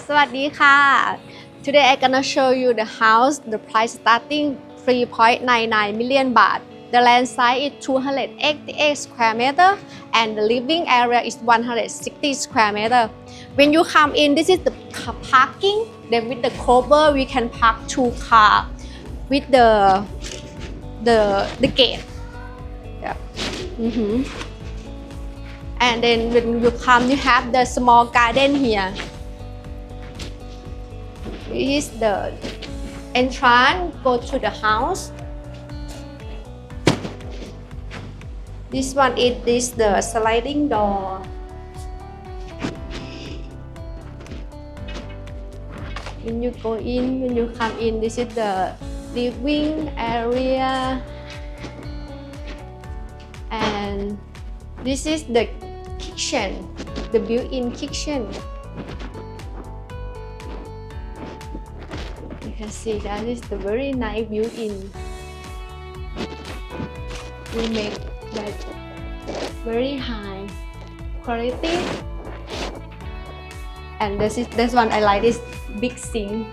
สวัสดีค่ะ Today I'm gonna show you the house. The price starting 3.99 million baht. The land size is 288 square meter and the living area is 160 square meter. When you come in, this is the parking. Then with the cover, we can park 2 cars with the gate. Yeah. And then when you come, you have the small garden here. This is the entrance. Go to the house. This one is the sliding door. When you go in, when you come in, this is the living area, and this is the kitchen, the built-in kitchen. You can see that is the very nice built-in. We make that very high quality. And this one I like this big sink.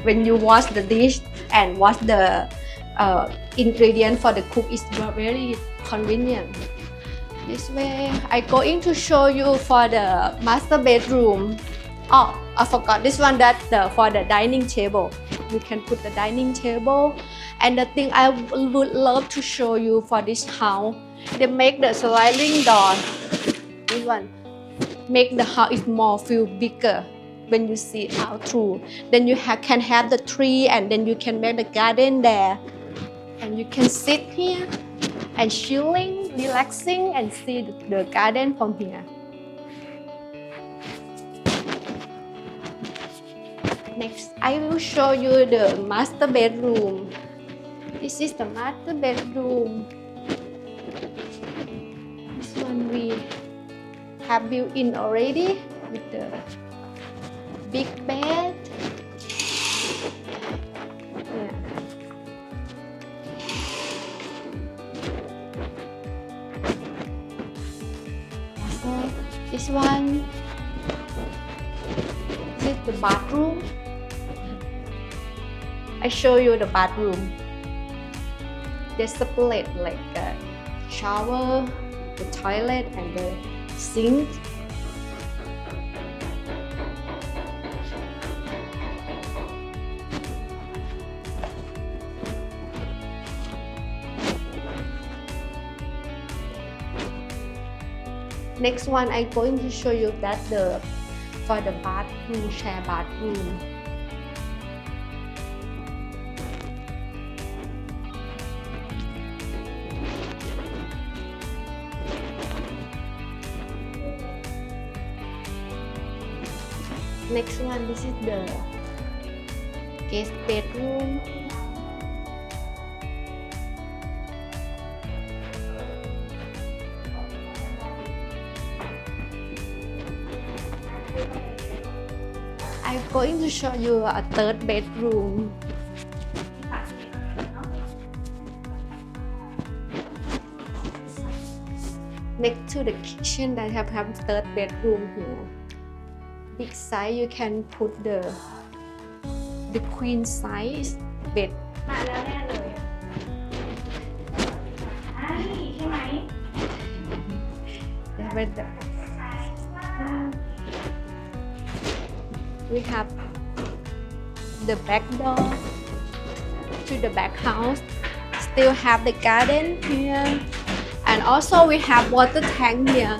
When you wash the dish and wash the ingredient for the cook is very convenient. This way I going to show you for the master bedroom. Oh, I forgot this one, that for the dining table. You can put the dining table. And the thing I would love to show you for this house, they make the sliding door. This one make the house is more feel bigger when you see out through. Then you can have the tree, and then you can make the garden there, and you can sit here and chilling, relaxing, and see the garden from here. Next, I will show you the master bedroom. This is the master bedroom. This one we have built in already with the big bed. Yeah. So this one, this is the bathroom. I show you the bathroom. They separate like a shower, the toilet, and the sink. Next one, I'm going to show you that for the bathroom, share bathroom. Next one, this is the guest bedroom. I'm going to show you a third bedroom. Next to the kitchen, I have third bedroom here. Big size, you can put the queen size bed. มาแล้วแน่เลยนี่ใช่ไหม We have the back door to the back house. Still have the garden here, and also we have water tank here.